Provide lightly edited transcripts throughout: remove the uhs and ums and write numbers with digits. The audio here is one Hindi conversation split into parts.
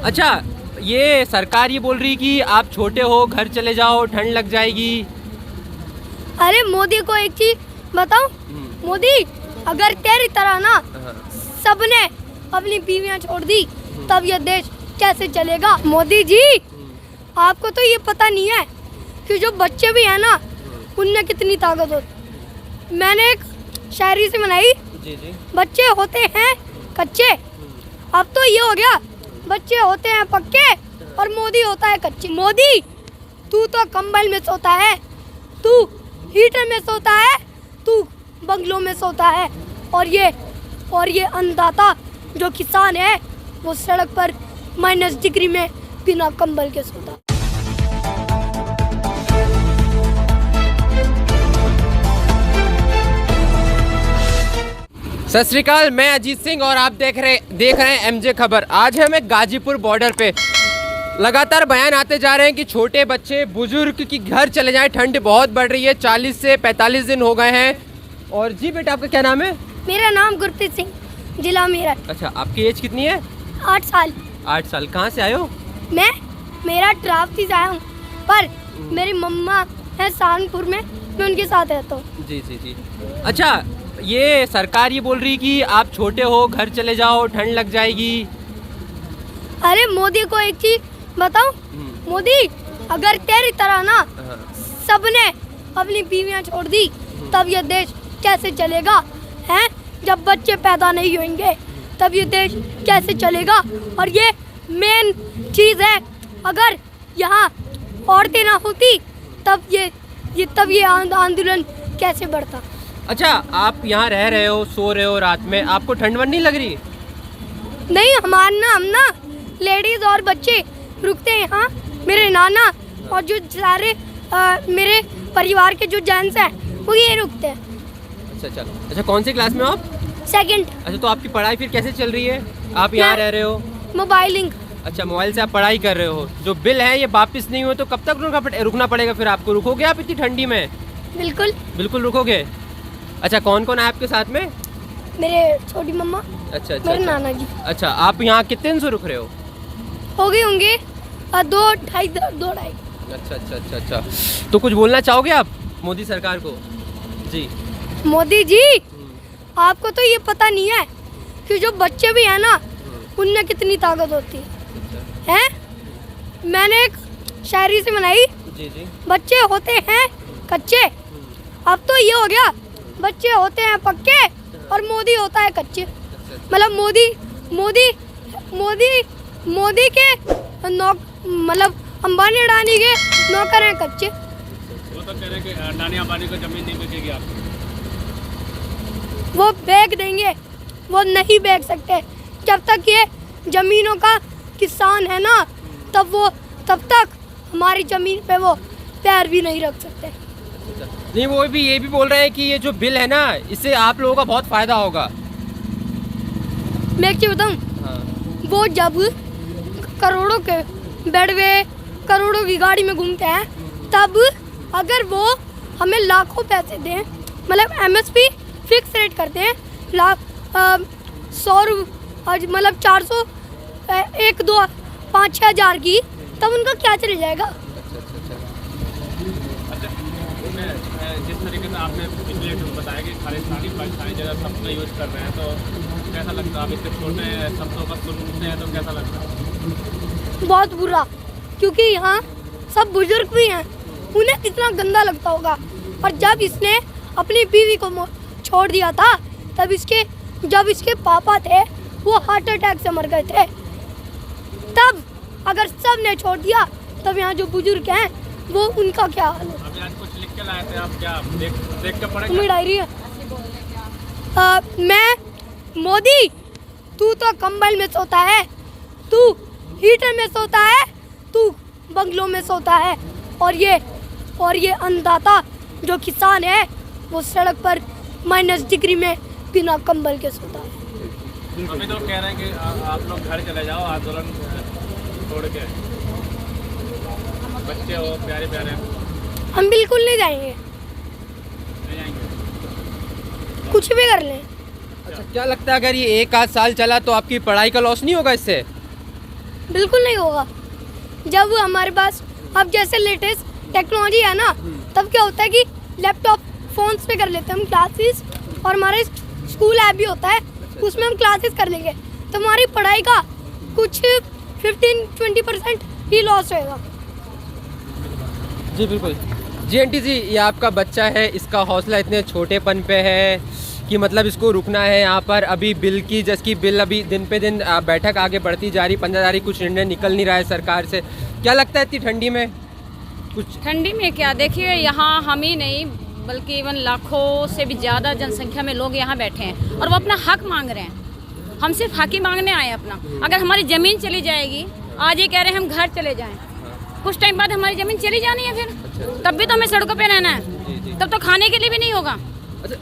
अच्छा, ये सरकार ये बोल रही कि आप छोटे हो, घर चले जाओ, ठंड लग जाएगी। अरे मोदी को एक चीज बताऊं, मोदी अगर तेरी तरह ना सबने अपनी बीवियां छोड़ दी तब ये देश कैसे चलेगा। मोदी जी, आपको तो ये पता नहीं है कि जो बच्चे भी हैं ना उनमें कितनी ताकत होती। मैंने एक शायरी से बनाई, जी जी। बच्चे होते हैं कच्चे, अब तो ये हो गया बच्चे होते हैं पक्के और मोदी होता है कच्चे। मोदी तू तो कंबल में सोता है, तू हीटर में सोता है, तू बंगलों में सोता है, और ये अन्नदाता जो किसान है वो सड़क पर -डिग्री में बिना कंबल के सोता। सत श्री अकाल, मैं अजीत सिंह और आप देख रहे हैं एमजे खबर। आज हम एक गाजीपुर बॉर्डर पे लगातार बयान आते जा रहे हैं कि छोटे बच्चे बुजुर्ग की घर चले जाएं, ठंड बहुत बढ़ रही है, 40 से 45 दिन हो गए हैं। और जी बेटा, आपका क्या नाम है? मेरा नाम गुरप्रीत सिंह, जिला मेरठ। अच्छा, आपकी एज कितनी है? 8 साल। 8 साल। कहाँ से आए हो? मेरा ड्राफ्टी से आया हूँ, पर मेरी मम्मा है सहारनपुर में, मैं उनके साथ रहता हूँ। जी जी जी। अच्छा, ये सरकार ये बोल रही कि आप छोटे हो, घर चले जाओ, ठंड लग जाएगी। अरे मोदी को एक चीज बताऊं, मोदी अगर तेरी तरह ना सबने अपनी बीवियां छोड़ दी तब ये देश कैसे चलेगा हैं? जब बच्चे पैदा नहीं होंगे तब ये देश कैसे चलेगा। और ये मेन चीज़ है, अगर यहाँ औरतें ना होती तब ये आंदोलन कैसे बढ़ता। अच्छा, आप यहाँ रह रहे हो, सो रहे हो रात में, आपको ठंड वंड नहीं लग रही? नहीं, हम ना लेडीज और बच्चे रुकते हैं यहाँ। मेरे नाना और जो सारे मेरे परिवार के जो जेंट्स हैं वो ये रुकते हैं। अच्छा, कौन सी क्लास में हो आप? 2nd। अच्छा, तो आपकी पढ़ाई फिर कैसे चल रही है? आप यहाँ रह रहे हो? मोबाइलिंग। अच्छा, मोबाइल से आप पढ़ाई कर रहे हो। जो बिल है ये वापस नहीं हुए तो कब तक रुकना पड़ेगा फिर आपको? रुकोगे आप इतनी ठंडी में? बिल्कुल रुकोगे। अच्छा, कौन कौन है आपके साथ में? मेरे छोटी मम्मा। अच्छा, मेरे नाना जी। अच्छा, आप यहाँ कितने दिन से रुक रहे हो? हो गए होंगे 2-2.5। अच्छा। तो कुछ बोलना चाहोगे आप मोदी सरकार को? जी। मोदी जी, आपको तो ये पता नहीं है कि जो बच्चे भी हैं ना उनमें कितनी ताकत होती है। मैंने एक शायरी से बनाई, जी जी। बच्चे होते हैं कच्चे, अब तो ये हो गया बच्चे होते हैं पक्के और मोदी होता है कच्चे। मतलब मोदी के मतलब अंबानी अडानी के नौकर हैं कच्चे। वो तो कह रहे हैं कि अडानी अंबानी को जमीन नहीं बिकेगी आपकी। वो बेच देंगे, वो नहीं बेच सकते। जब तक ये जमीनों का किसान है ना तब तक हमारी जमीन पे वो पैर भी नहीं रख सकते। नहीं, वो भी ये भी बोल रहे हैं कि ये जो बिल है ना इससे आप लोगों का बहुत फायदा होगा। मैं एक चीज बताऊं, वो जब करोड़ों के बेडवे करोड़ों की गाड़ी में घूमते हैं तब अगर वो हमें लाखों पैसे दें, मतलब MSP फिक्स रेट करते हैं 100 मतलब 400 1 2 5 6 हज़ार की, तब उनका क्या चल जाएगा। जिस तरीके से आपने पिछले बताया कि खालिस्तानी पाकिस्तानी जगह शब्द यूज कर रहे हैं, तो कैसा लगता है? आप इससे छोटे शब्दों का सुनते हैं तो कैसा लगता है? बहुत बुरा, क्योंकि यहाँ सब बुजुर्ग भी हैं, उन्हें कितना गंदा लगता होगा। और जब इसने अपनी बीवी को छोड़ दिया था तब जब इसके पापा थे वो हार्ट अटैक से मर गए थे। तब अगर सब ने छोड़ दिया तब यहाँ जो बुजुर्ग हैं वो उनका क्या हाल है। अभी आज कुछ लिख के लाए थे आप, क्या देख के पढ़े? तुम्हें डायरी है? मैं मोदी तू तो कंबल में सोता है, तू हीटर में सोता है, तू बंगलों में सोता है, और ये अन्नदाता जो किसान है वो सड़क पर -डिग्री में बिना कंबल के सोता है। अभी तो कह रहे हैं कि आप लोग घर चले जाओ आंदोलन छोड़ के, बच्चे हो प्यारे प्यारे। हम बिल्कुल नहीं जाएंगे, कुछ भी कर लें। अच्छा, क्या लगता है अगर ये 1 आध साल चला तो आपकी पढ़ाई का लॉस नहीं होगा इससे? बिल्कुल नहीं होगा। जब हमारे पास अब जैसे लेटेस्ट टेक्नोलॉजी है ना, तब क्या होता है कि लैपटॉप फोन्स पे कर लेते हैं हम क्लासेस, और हमारे स्कूल ऐप भी होता है, उसमें हम क्लासेस कर लेंगे, तो हमारी पढ़ाई का कुछ 15-20% ही लॉस होएगा। जी बिल्कुल। जी आंटी जी, ये आपका बच्चा है, इसका हौसला इतने छोटेपन पे है कि मतलब इसको रुकना है यहाँ पर। अभी बिल की जैसे बिल अभी दिन पे दिन बैठक आगे बढ़ती जा रही, 15 तारीख कुछ निर्णय निकल नहीं रहा है सरकार से। क्या लगता है इतनी ठंडी में कुछ? ठंडी में क्या, देखिए यहाँ हम ही नहीं बल्कि इवन लाखों से भी ज़्यादा जनसंख्या में लोग यहाँ बैठे हैं और वो अपना हक मांग रहे हैं। हम सिर्फ हक ही मांगने आए हैं अपना। अगर हमारी ज़मीन चली जाएगी, आज ये कह रहे हैं हम घर चले जाएं, कुछ टाइम बाद हमारी ज़मीन चली जानी है फिर, तब भी तो हमें सड़कों पे रहना है, तब तो खाने के लिए भी नहीं होगा।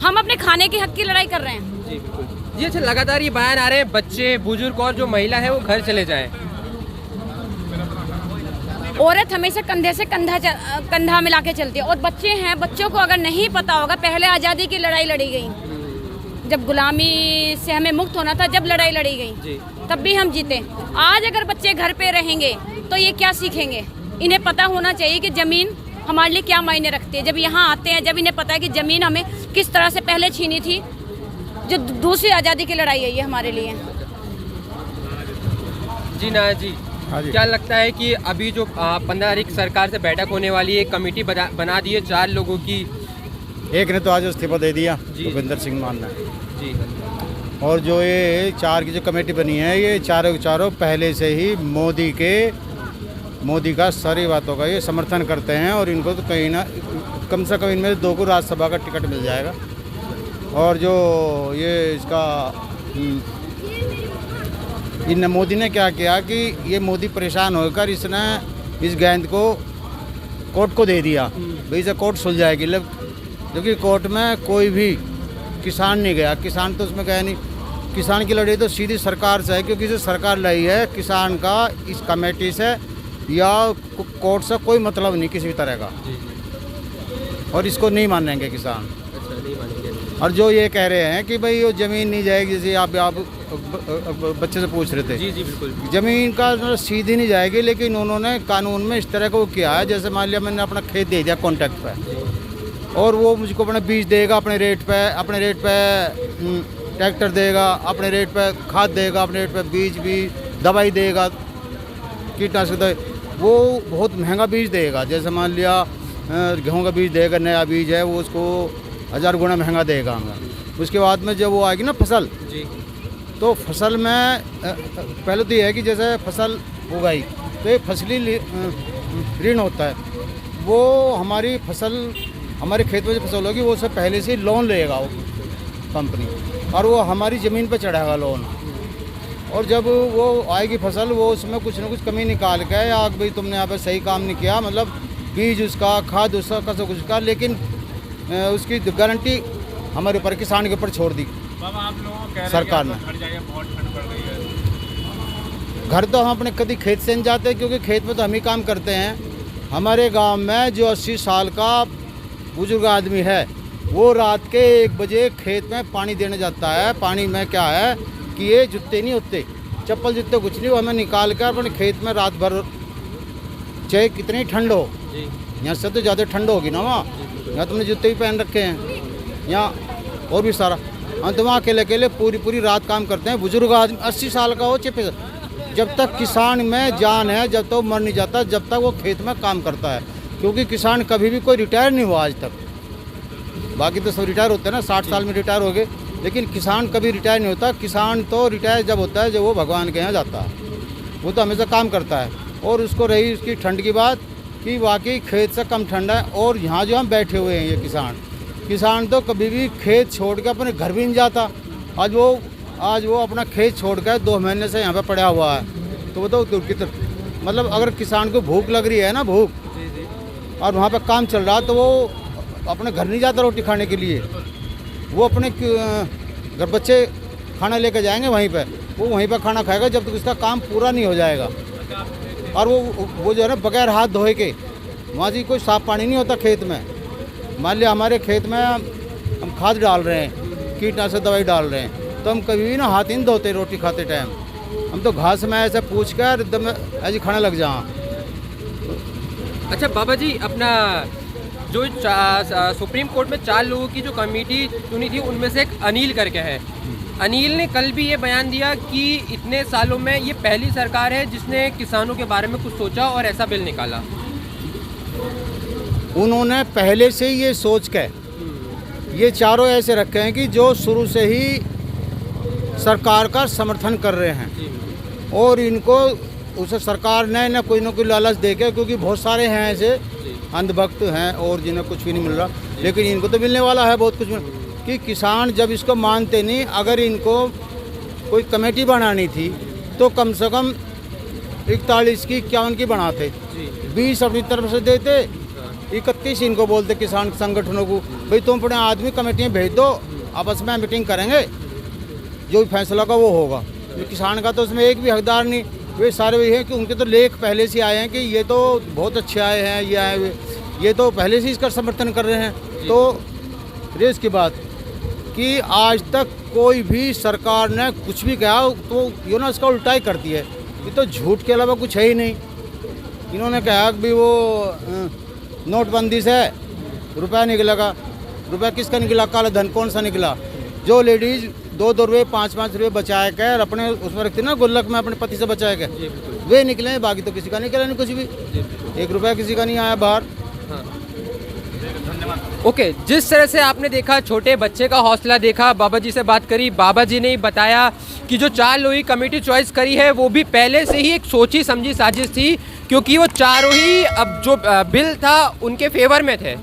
हम अपने खाने के हक की लड़ाई कर रहे हैं। जी बिल्कुल। जी अच्छा, लगातार ये बयान आ रहे हैं बच्चे, बुजुर्ग और जो महिला है वो घर चले जाएं। औरत हमेशा कंधे से कंधा मिला के चलती है, और बच्चे हैं, बच्चों को अगर नहीं पता होगा, पहले आज़ादी की लड़ाई लड़ी गई, जब गुलामी से हमें मुक्त होना था, जब लड़ाई लड़ी गई तब भी हम जीते। आज अगर बच्चे घर पे रहेंगे तो ये क्या सीखेंगे? इन्हें पता होना चाहिए कि ज़मीन हमारे लिए क्या मायने रखती है। जब यहाँ आते हैं, जब इन्हें पता है कि ज़मीन हमें किस तरह से पहले छीनी थी, जो दूसरी आज़ादी की लड़ाई है ये हमारे लिए। जी ना जी, क्या लगता है कि अभी जो 15 तारीख सरकार से बैठक होने वाली है, एक कमेटी बना दी है 4 लोगों की, एक ने तो आज इस्तीफा दे दिया, भूपेंद्र सिंह मान ने जी, और जो ये 4 की जो कमेटी बनी है, ये चारों के चारों पहले से ही मोदी का सारी बातों का ये समर्थन करते हैं, और इनको तो कहीं ना कम से कम इनमें 2 को राज्यसभा का टिकट मिल जाएगा। और जो ये इसका इन मोदी ने क्या किया कि ये मोदी परेशान होकर इसने इस गेंद को कोर्ट को दे दिया, भाई इसे कोर्ट सुलझाएगी, क्योंकि कोर्ट में कोई भी किसान नहीं गया, किसान तो उसमें गया नहीं। किसान की लड़ाई तो सीधी सरकार से है, क्योंकि जो सरकार लड़ी है किसान का इस कमेटी से या कोर्ट से कोई मतलब नहीं किसी भी तरह का, और इसको नहीं मानेंगे किसान। अच्छा, नहीं मानेंगे। और जो ये कह रहे हैं कि भाई वो ज़मीन नहीं जाएगी, जैसे आप बच्चे से पूछ रहे थे, जी जी बिल्कुल, ज़मीन का मतलब सीधी नहीं जाएगी, लेकिन उन्होंने कानून में इस तरह का वो किया है, जैसे मान लिया मैंने अपना खेत दे दिया कॉन्ट्रैक्ट पे, और वो मुझको अपना बीज देगा अपने रेट पे ट्रैक्टर देगा, अपने रेट पे खाद देगा, अपने रेट पे बीज भी दवाई देगा, कीटनाशक दवाई, वो बहुत महंगा बीज देगा। जैसे मान लिया गेहूं का बीज देगा, नया बीज है, वो उसको 1000 गुना महंगा देगा हमें। उसके बाद में जब वो आएगी ना फसल जी, तो फसल में पहले तो ये है कि जैसे फसल उगाई तो ये फसली ऋण होता है, वो हमारी फसल, हमारे खेत में जो फसल होगी वो उससे पहले से लोन लेगा वो कंपनी, और वो हमारी ज़मीन पे चढ़ाएगा लोन, और जब वो आएगी फसल, वो उसमें कुछ ना कुछ कमी निकाल के, या भाई तुमने यहाँ पे सही काम नहीं किया, मतलब बीज उसका, खाद उसका, सब कुछ का, लेकिन उसकी गारंटी हमारे ऊपर, किसान के ऊपर छोड़ दी आप लोगों सरकार ने। बहुत ठंड पड़ रही है। घर तो हम अपने कभी खेत से नहीं जाते, क्योंकि खेत में तो हम ही काम करते हैं। हमारे गांव में जो 80 साल का बुजुर्ग आदमी है, वो रात के 1 बजे खेत में पानी देने जाता है। पानी में क्या है कि ये जूते नहीं होते, चप्पल जूते कुछ नहीं, वो हमें निकाल कर अपने खेत में रात भर, चाहे कितनी ठंड हो, यहाँ से तो ज़्यादा ठंड होगी ना, वहाँ यहाँ तुमने जूते भी पहन रखे हैं, यहाँ और भी सारा, हम तो वहाँ अकेले पूरी रात काम करते हैं। बुजुर्ग आदमी 80 साल का हो, चाहे जब तक किसान में जान है, जब तक वो मर नहीं जाता, जब तक वो खेत में काम करता है, क्योंकि किसान कभी भी कोई रिटायर नहीं हुआ आज तक। बाकी तो सब रिटायर होते हैं ना, 60 साल में रिटायर हो गए, लेकिन किसान कभी रिटायर नहीं होता। किसान तो रिटायर जब होता है जब वो भगवान के यहाँ जाता है, वो तो हमेशा काम करता है। और उसको रही उसकी ठंड की बात कि वाकई खेत से कम ठंड है, और यहाँ जो हम बैठे हुए हैं ये किसान तो कभी भी खेत छोड़ के अपने घर भी नहीं जाता। आज वो अपना खेत छोड़ कर 2 महीने से यहाँ पे पड़ा हुआ है, तो बताओ मतलब अगर किसान को भूख लग रही है ना, भूख, और वहाँ पे काम चल रहा, तो वो अपने घर नहीं जाता रोटी खाने के लिए, वो अपने घर बच्चे खाना लेकर जाएंगे वहीं पे, वो वहीं पे खाना खाएगा जब तक उसका काम पूरा नहीं हो जाएगा। और वो जो है ना, बगैर हाथ धोए के, वहाँ जी कोई साफ पानी नहीं होता खेत में। मान लिया हमारे खेत में हम खाद डाल रहे हैं, कीटनाशक दवाई डाल रहे हैं, तो हम कभी भी ना हाथ ही नहीं धोते रोटी खाते टाइम, हम तो घास में ऐसे पूछ कर एकदम ऐसे खाने लग जाएं। अच्छा बाबा जी, अपना जो सुप्रीम कोर्ट में 4 लोगों की जो कमेटी चुनी थी उनमें से एक अनिल करके है। अनिल ने कल भी ये बयान दिया कि इतने सालों में ये पहली सरकार है जिसने किसानों के बारे में कुछ सोचा और ऐसा बिल निकाला। उन्होंने पहले से ही ये सोच के ये चारों ऐसे रखे हैं कि जो शुरू से ही सरकार का समर्थन कर रहे हैं और इनको उसे सरकार ने न कोई लालच देके, क्योंकि बहुत सारे हैं ऐसे अंधभक्त हैं और जिन्हें कुछ भी नहीं मिल रहा, लेकिन इनको तो मिलने वाला है बहुत कुछ कि किसान जब इसको मानते नहीं, अगर इनको कोई कमेटी बनानी थी तो कम से कम 41 की 51 की बनाते, 20 अपनी तरफ से देते, 31 इनको बोलते किसान संगठनों को, भाई तुम अपने आदमी कमेटियाँ भेज दो, आपस में मीटिंग करेंगे, जो भी फैसला का वो होगा। तो किसान का तो उसमें एक भी हकदार नहीं, वे सारे वही हैं कि उनके तो लेख पहले से आए हैं कि ये तो बहुत अच्छे आए हैं, ये आए हुए, ये तो पहले से इसका समर्थन कर रहे हैं। तो रेस की बात कि आज तक कोई भी सरकार ने कुछ भी कहा तो ये ना इसका उल्टा ही करती है, ये तो झूठ के अलावा कुछ है ही नहीं। इन्होंने कहा कि वो नोटबंदी से रुपया निकलेगा, रुपया किसका निकला, काला धन कौन सा निकला, जो लेडीज़ 2-2 रुपये 5-5 रुपये बचाए कर अपने उसमें रखती ना गुल्लक में अपने पति से बचाए कर, वे निकले, बाकी तो किसी का निकला नहीं कुछ भी, 1 रुपया किसी का नहीं आया बाहर। ओके, जिस तरह से आपने देखा, छोटे बच्चे का हौसला देखा, बाबा जी से बात करी, बाबा जी ने बताया कि जो 4 लोगों की कमेटी चॉइस करी है वो भी पहले से ही एक सोची समझी साजिश थी, क्योंकि वो चारों ही अब जो बिल था उनके फेवर में थे।